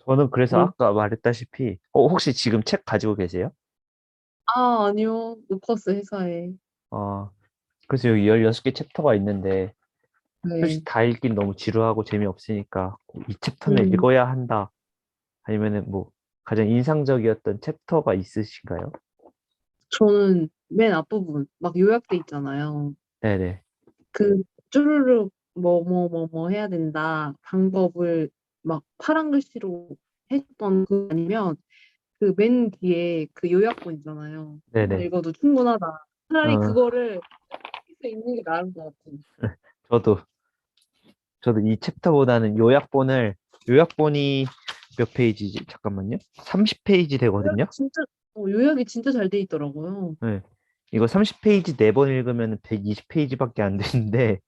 저는 그래서 뭐, 아까 말했다시피, 혹시 지금 책 가지고 계세요? 아니요. 놓쳤어, 회사에. 어, 그래서 여기 16개 챕터가 있는데, 네. 솔직히 다 읽긴 너무 지루하고 재미없으니까, 이 챕터는 음, 읽어야 한다. 아니면은 뭐, 가장 인상적이었던 챕터가 있으신가요? 저는 맨 앞부분, 막 요약돼 있잖아요. 네네. 그, 쭈루룩, 뭐 해야 된다. 방법을 막 파란 글씨로 했던 그 아니면, 그 맨 뒤에 그 요약본 있잖아요. 그거 네네. 읽어도 충분하다. 차라리 어, 그거를 수 있는 게 나은 것 같아요. 저도, 저도 이 챕터보다는 요약본이 몇 페이지지? 잠깐만요. 30페이지 되거든요? 요약이 진짜 잘 돼 있더라고요. 네. 이거 30페이지 4번 읽으면 120페이지밖에 안 되는데,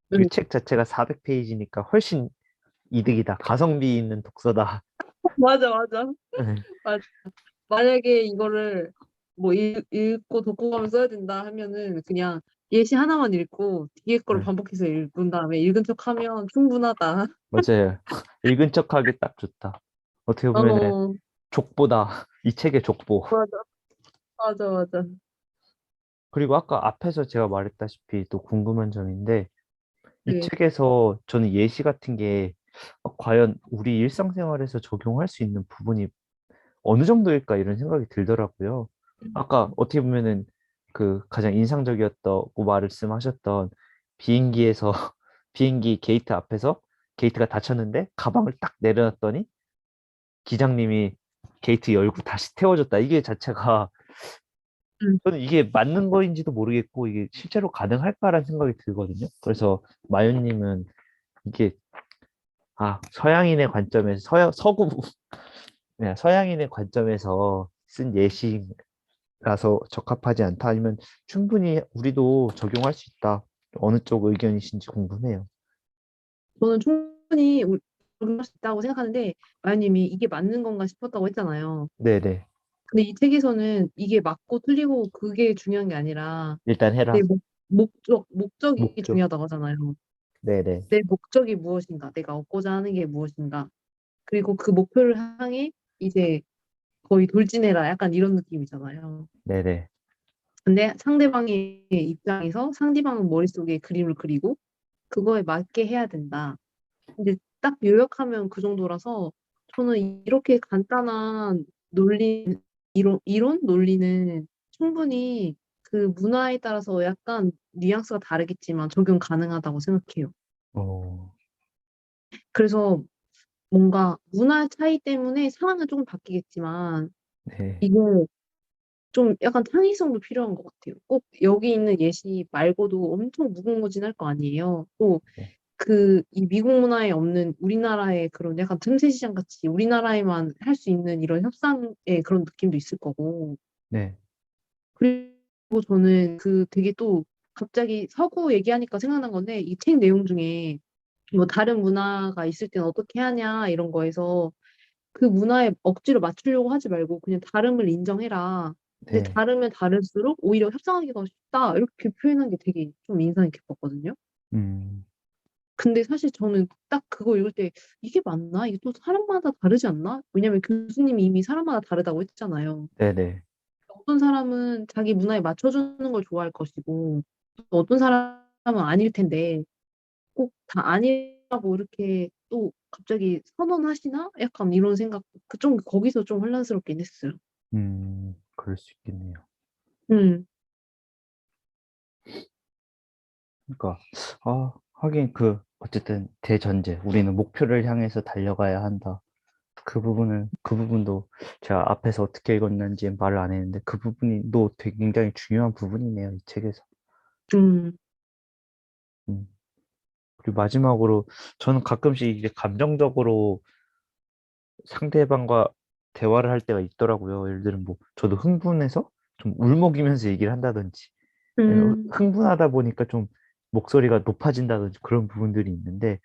네. 이 책 자체가 400페이지니까 훨씬 이득이다. 가성비 있는 독서다. 맞아, 맞아. 네. 맞아. 만약에 이거를 뭐 읽고 독후감을 써야 된다 하면은 그냥 예시 하나만 읽고 뒤에 거를 네. 반복해서 읽은 다음에 읽은 척 하면 충분하다. 맞아요. 읽은 척하기 딱 좋다. 어떻게 보면은 어, 족보다. 이 책의 족보. 맞아, 맞아, 맞아. 그리고 아까 앞에서 제가 말했다시피 또 궁금한 점인데, 이 네. 책에서 저는 예시 같은 게 과연 우리 일상생활에서 적용할 수 있는 부분이 어느 정도일까 이런 생각이 들더라고요. 아까 어떻게 보면은 그 가장 인상적이었다고 말씀하셨던 비행기에서 비행기 게이트 앞에서 게이트가 닫혔는데 가방을 딱 내려놨더니 기장님이 게이트 열고 다시 태워줬다. 이게 자체가 음. 저는 이게 맞는 거인지도 모르겠고 이게 실제로 가능할까라는 생각이 들거든요. 그래서 마요님은 이게 서양인의 관점에서 서구 네, 서양인의 관점에서 쓴 예시라서 적합하지 않다 아니면 충분히 우리도 적용할 수 있다. 어느 쪽 의견이신지 궁금해요. 저는 충분히 적용할 수 있다고 생각하는데 마연님이 이게 맞는 건가 싶었다고 했잖아요. 네네. 근데 이 책에서는 이게 맞고 틀리고 그게 중요한 게 아니라 일단 내 해라. 목적이 목적. 중요하다고 하잖아요. 네네. 내 목적이 무엇인가, 내가 얻고자 하는 게 무엇인가, 그리고 그 목표를 향해 이제 거의 돌진해라 약간 이런 느낌이잖아요. 네네. 근데 상대방의 입장에서 상대방 머릿속에 그림을 그리고 그거에 맞게 해야 된다. 근데 딱 요약하면 그 정도라서 저는 이렇게 간단한 이론 논리는 충분히 그 문화에 따라서 약간 뉘앙스가 다르겠지만 적용 가능하다고 생각해요. 어, 그래서 뭔가 문화 차이 때문에 상황은 조금 바뀌겠지만 네. 이게 좀 약간 창의성도 필요한 것 같아요. 꼭 여기 있는 예시 말고도 엄청 무궁무진할 거 아니에요. 또 네. 이 미국 문화에 없는 우리나라의 그런 약간 틈새 시장 같이 우리나라에만 할 수 있는 이런 협상의 그런 느낌도 있을 거고. 네. 그리고 저는 되게 또 갑자기 서구 얘기하니까 생각난 건데 이 책 내용 중에 뭐 다른 문화가 있을 땐 어떻게 하냐 이런 거에서 그 문화에 억지로 맞추려고 하지 말고 그냥 다름을 인정해라. 근데 네. 다르면 다를수록 오히려 협상하기가 쉽다. 이렇게 표현한 게 되게 좀 인상 깊었거든요. 음, 근데 사실 저는 딱 그거 읽을 때 이게 맞나? 이게 또 사람마다 다르지 않나? 왜냐면 교수님이 이미 사람마다 다르다고 했잖아요. 네네. 어떤 사람은 자기 문화에 맞춰주는 걸 좋아할 것이고, 또 어떤 사람은 아닐 텐데, 꼭 다 아니라고 이렇게 또 갑자기 선언하시나? 약간 이런 생각, 거기서 좀 혼란스럽긴 했어요. 그럴 수 있겠네요. 음, 그러니까, 하긴 어쨌든 대전제. 우리는 목표를 향해서 달려가야 한다. 그 부분도 제가 앞에서 어떻게 읽었는지 말을 안 했는데 그 부분이 또 되게 굉장히 중요한 부분이네요, 이 책에서. 음, 음. 그리고 마지막으로 저는 가끔씩 이제 감정적으로 상대방과 대화를 할 때가 있더라고요. 예를 들면 뭐 저도 흥분해서 좀 울먹이면서 얘기를 한다든지 아니면 음, 흥분하다 보니까 좀 목소리가 높아진다든지 그런 부분들이 있는데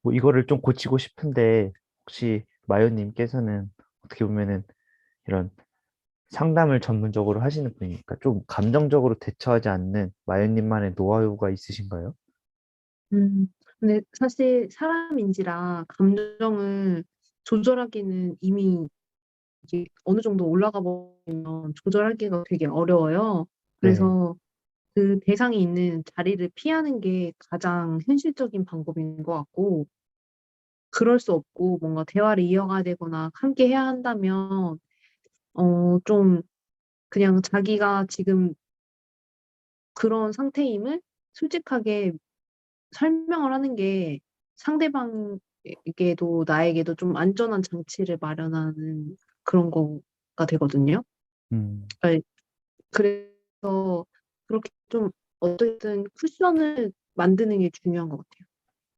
뭐 이거를 좀 고치고 싶은데 혹시 마요님께서는 어떻게 보면은 이런 상담을 전문적으로 하시는 분이니까 좀 감정적으로 대처하지 않는 마요님만의 노하우가 있으신가요? 근데 사실 사람인지라 감정을 조절하기는 이미 이게 어느 정도 올라가 버리면 조절하기가 되게 어려워요. 네, 그래서 그 대상이 있는 자리를 피하는 게 가장 현실적인 방법인 것 같고, 그럴 수 없고 뭔가 대화를 이어가야 되거나 함께 해야 한다면, 좀 그냥 자기가 지금 그런 상태임을 솔직하게 설명을 하는 게 상대방에게도 나에게도 좀 안전한 장치를 마련하는 그런 거가 되거든요. 음, 네, 그래서 그렇게 좀 어쨌든 쿠션을 만드는 게 중요한 것 같아요.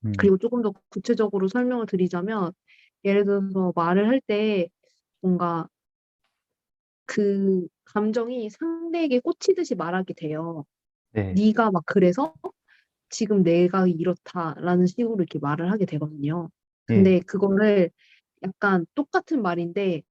음, 그리고 조금 더 구체적으로 설명을 드리자면, 예를 들어서 말을 할 때 뭔가 그 감정이 상대에게 꽂히듯이 말하게 돼요. 네, 네가 막 그래서 지금 내가 이렇다라는 식으로 이렇게 말을 하게 되거든요. 예, 근데 그거를 약간 똑같은 말인데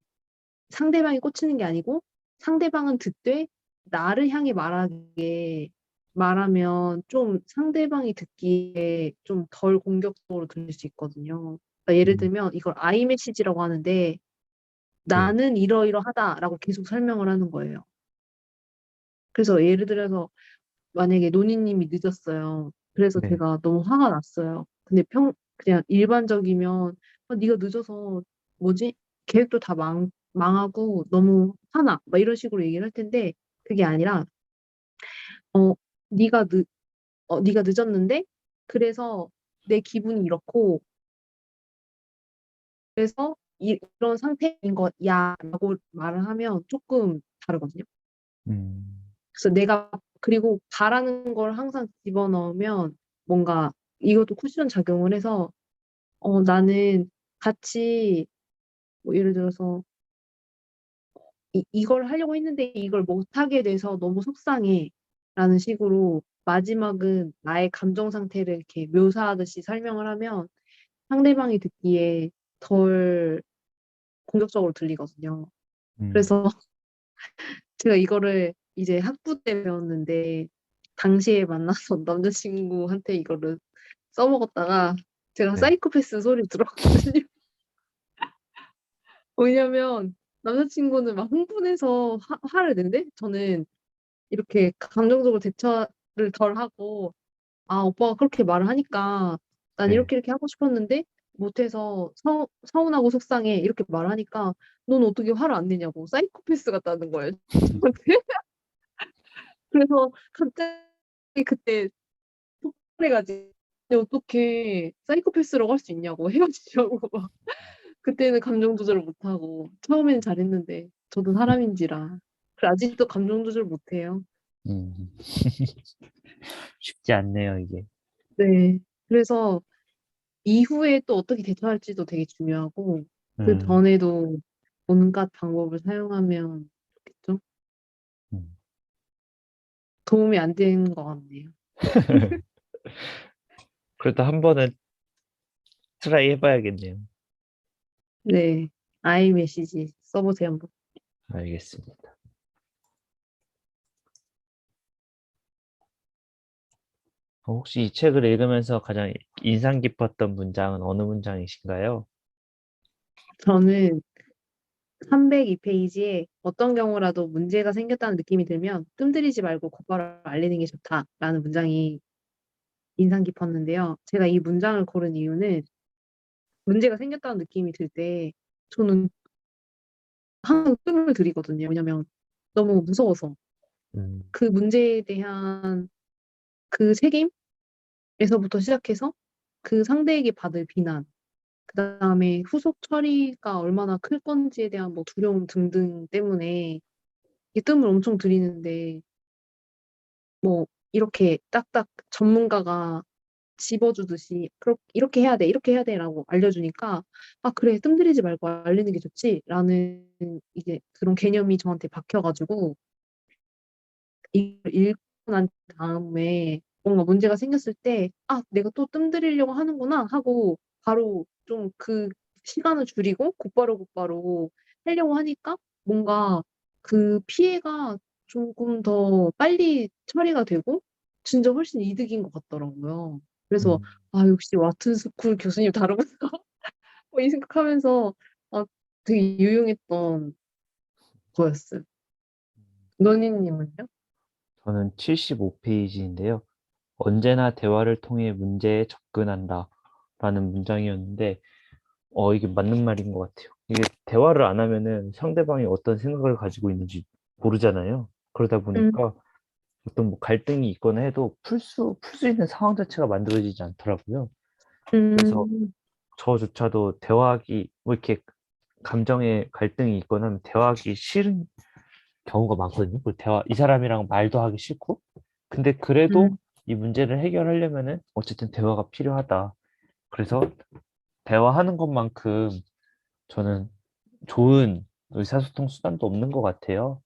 상대방이 꽂히는 게 아니고 상대방은 듣되 나를 향해 말하게 말하면 좀 상대방이 듣기에 좀 덜 공격적으로 들릴 수 있거든요. 그러니까 예를 음, 들면 이걸 I 메시지라고 하는데 네, 나는 이러이러하다라고 계속 설명을 하는 거예요. 그래서 예를 들어서 만약에 노니님이 늦었어요. 그래서 네, 제가 너무 화가 났어요. 근데 그냥 일반적이면 네가 늦어서 뭐지? 계획도 다 망하고 너무 화나. 막 이런 식으로 얘기를 할 텐데 그게 아니라 어 네가 늦 네가 늦었는데 그래서 내 기분이 이렇고 그래서 이런 상태인 거야라고 말을 하면 조금 다르거든요. 음, 그래서 내가 그리고 바라는 걸 항상 집어넣으면 뭔가 이것도 쿠션 작용을 해서 나는 같이 뭐 예를 들어서 이걸 하려고 했는데 이걸 못하게 돼서 너무 속상해 라는 식으로 마지막은 나의 감정 상태를 이렇게 묘사하듯이 설명을 하면 상대방이 듣기에 덜 공격적으로 들리거든요. 음, 그래서 제가 이거를 이제 학부 때 배웠는데 당시에 만났던 남자친구한테 이거를 써먹었다가 제가 네, 사이코패스 소리 들었거든요. 왜냐면 남자친구는 막 흥분해서 화를 낸대? 저는 이렇게 감정적으로 대처를 덜 하고, 아, 오빠가 그렇게 말을 하니까 난 네. 이렇게 이렇게 하고 싶었는데 못해서 서운하고 속상해. 이렇게 말하니까 넌 어떻게 화를 안 내냐고 사이코패스 같다는 거예요. 저한테. 그래서 갑자기 그때 폭발해가지고 어떻게 사이코패스라고 할 수 있냐고 헤어지자고 막 그때는 감정 조절을 못하고 처음에는 잘했는데 저도 사람인지라 그래 아직도 감정 조절 못해요. 음. 쉽지 않네요, 이게. 네. 그래서 이후에 또 어떻게 대처할지도 되게 중요하고 그 음, 전에도 온갖 방법을 사용하면 좋겠죠? 음. 도움이 안 되는 것 같네요. 그래도 한 번은 트라이 해봐야겠네요. 네. 아이 메시지 써보세요 한번. 알겠습니다. 혹시 이 책을 읽으면서 가장 인상 깊었던 문장은 어느 문장이신가요? 저는 302페이지에 어떤 경우라도 문제가 생겼다는 느낌이 들면 뜸들이지 말고 곧바로 알리는 게 좋다라는 문장이 인상 깊었는데요. 제가 이 문장을 고른 이유는 문제가 생겼다는 느낌이 들 때 저는 항상 뜸을 들이거든요. 왜냐면 너무 무서워서 음, 그 문제에 대한 그 책임에서부터 시작해서 그 상대에게 받을 비난, 그다음에 후속 처리가 얼마나 클 건지에 대한 뭐 두려움 등등 때문에 이 뜸을 엄청 들이는데 뭐 이렇게 딱딱 전문가가 집어주듯이 이렇게 해야 돼, 이렇게 해야 돼라고 알려주니까 아 그래 뜸들이지 말고 알리는 게 좋지라는 이제 그런 개념이 저한테 박혀가지고 이걸 읽고 난 다음에 뭔가 문제가 생겼을 때 아 내가 또 뜸들이려고 하는구나 하고 바로 좀 그 시간을 줄이고 곧바로 하려고 하니까 뭔가 그 피해가 조금 더 빨리 처리가 되고 진짜 훨씬 이득인 것 같더라고요. 그래서 음, 아 역시 와튼 스쿨 교수님 다르구나. 뭐 이 생각하면서 아, 되게 유용했던 거였어요. 너니님은요? 저는 75페이지인데요. 언제나 대화를 통해 문제에 접근한다 라는 문장이었는데, 이게 맞는 말인 것 같아요. 이게 대화를 안 하면은 상대방이 어떤 생각을 가지고 있는지 모르잖아요. 그러다 음, 보니까 어떤 뭐 갈등이 있거나 해도 풀 수 있는 상황 자체가 만들어지지 않더라고요. 그래서 음, 저조차도 대화하기, 뭐 이렇게 감정의 갈등이 있거나 하면 대화하기 싫은 경우가 많거든요. 그 이 사람이랑 말도 하기 싫고. 근데 그래도 음, 이 문제를 해결하려면은 어쨌든 대화가 필요하다. 그래서 대화하는 것만큼 저는 좋은 의사소통 수단도 없는 것 같아요.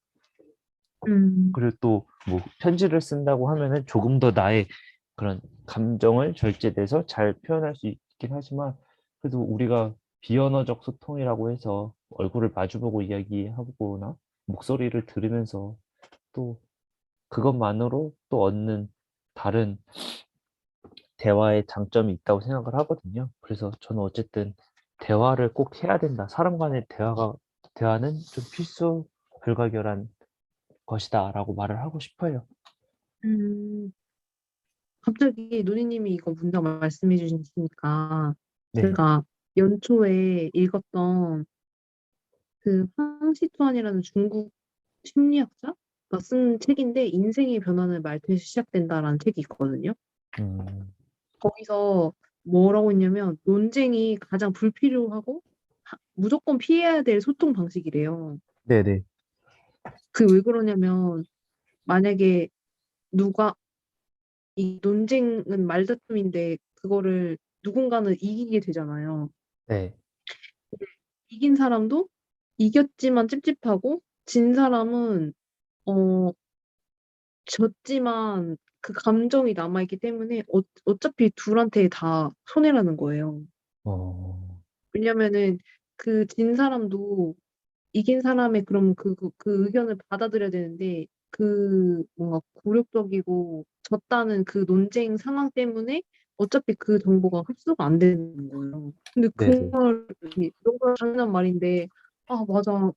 음, 그리고 또 뭐 편지를 쓴다고 하면은 조금 더 나의 그런 감정을 절제돼서 잘 표현할 수 있긴 하지만 그래도 우리가 비언어적 소통이라고 해서 얼굴을 마주보고 이야기하거나 목소리를 들으면서 또 그것만으로 또 얻는 다른 대화의 장점이 있다고 생각을 하거든요. 그래서 저는 어쨌든 대화를 꼭 해야 된다. 사람 간의 대화는 좀 필수 불가결한 것이다라고 말을 하고 싶어요. 음. 갑자기 노니님이 이거 문장 말씀해 주시니까 네, 제가 연초에 읽었던 그 황시투안이라는 중국 심리학자가 쓴 책인데 인생의 변화는 말투에서 시작된다라는 책이 있거든요. 음, 거기서 뭐라고 했냐면 논쟁이 가장 불필요하고 무조건 피해야 될 소통 방식이래요. 네네, 그 왜 그러냐면 만약에 누가 이 논쟁은 말다툼인데 그거를 누군가는 이기게 되잖아요. 네, 이긴 사람도 이겼지만 찝찝하고 진 사람은 어 졌지만 그 감정이 남아있기 때문에 어차피 둘한테 다 손해라는 거예요. 어, 왜냐면은 그 진 사람도 이긴 사람의 그럼 그 의견을 받아들여야 되는데 그 뭔가 굴욕적이고 졌다는 그 논쟁 상황 때문에 어차피 그 정보가 흡수가 안 되는 거예요. 근데 네네, 그걸 너무 당연한 말인데 아 맞아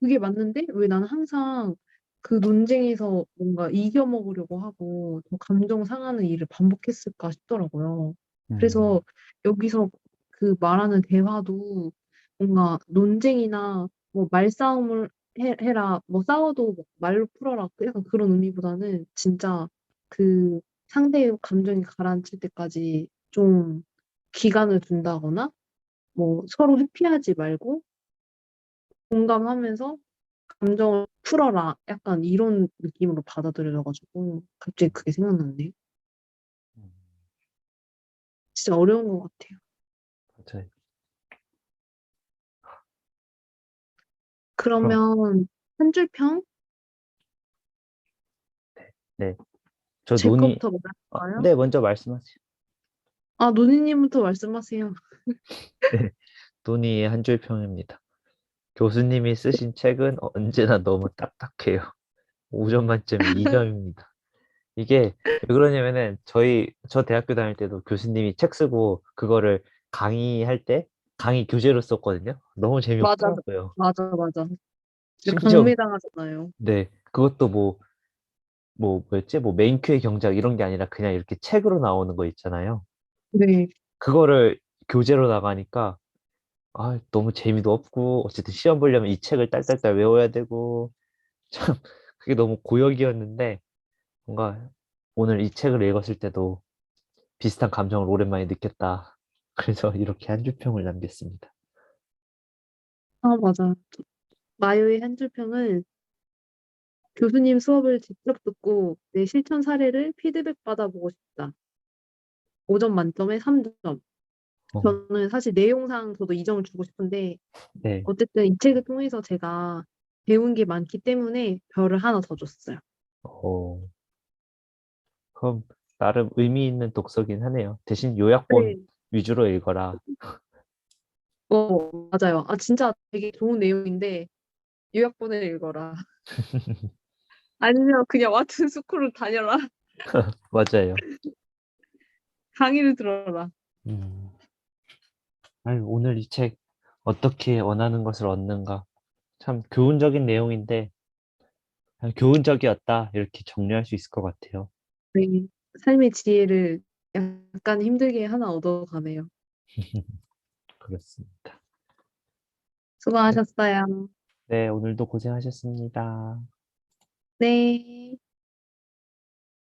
그게 맞는데 왜 나는 항상 그 논쟁에서 뭔가 이겨 먹으려고 하고 더 감정 상하는 일을 반복했을까 싶더라고요. 음, 그래서 여기서 그 말하는 대화도 뭔가 논쟁이나 뭐 말싸움을 해라, 뭐 싸워도 뭐 말로 풀어라, 약간 그런 의미보다는 진짜 그 상대의 감정이 가라앉을 때까지 좀 기간을 둔다거나 뭐 서로 회피하지 말고 공감하면서 감정을 풀어라, 약간 이런 느낌으로 받아들여져가지고 갑자기 그게 생각났네요. 음, 진짜 어려운 것 같아요. 맞아요. 그럼, 그러면 한 줄 평? 네, 저 제 논의, 거부터 말할까요? 네, 먼저 말씀하세요. 아, 노니님부터 말씀하세요. 네, 논의의 한 줄 평입니다. 교수님이 쓰신 책은 언제나 너무 딱딱해요. 5점 만점에 2점입니다. 이게 왜 그러냐면은 저 대학교 다닐 때도 교수님이 책 쓰고 그거를 강의할 때 강의 교재로 썼거든요. 너무 맞아, 재미없더라고요. 맞아, 맞아. 심지어 강매당하잖아요. 네, 그것도 뭐였지? 뭐 메인큐의 경작 이런 게 아니라 그냥 이렇게 책으로 나오는 거 있잖아요. 네. 그거를 교재로 나가니까 너무 재미도 없고 어쨌든 시험 보려면 이 책을 딸딸딸 외워야 되고 참 그게 너무 고역이었는데 뭔가 오늘 이 책을 읽었을 때도 비슷한 감정을 오랜만에 느꼈다. 그래서 이렇게 한 줄평을 남겼습니다. 아, 맞아. 마요의 한 줄평은 교수님 수업을 직접 듣고 내 실천 사례를 피드백 받아보고 싶다. 5점 만점에 3점. 어, 저는 사실 내용상 저도 2점을 주고 싶은데 네. 어쨌든 이 책을 통해서 제가 배운 게 많기 때문에 별을 하나 더 줬어요. 어, 그럼 나름 의미 있는 독서긴 하네요. 대신 요약본 네. 위주로 읽어라. 맞아요. 아, 진짜 되게 좋은 내용인데 요약본을 읽어라. 아니면 그냥 왓슨 스쿨을 다녀라. 맞아요. 강의를 들어라. 음, 아유, 오늘 이 책 어떻게 원하는 것을 얻는가. 참 교훈적인 내용인데 그냥 교훈적이었다 이렇게 정리할 수 있을 것 같아요. 네. 삶의 지혜를 약간 힘들게 하나 얻어가네요. 그렇습니다. 네, 수고하셨어요. 네, 오늘도 고생하셨습니다. 네.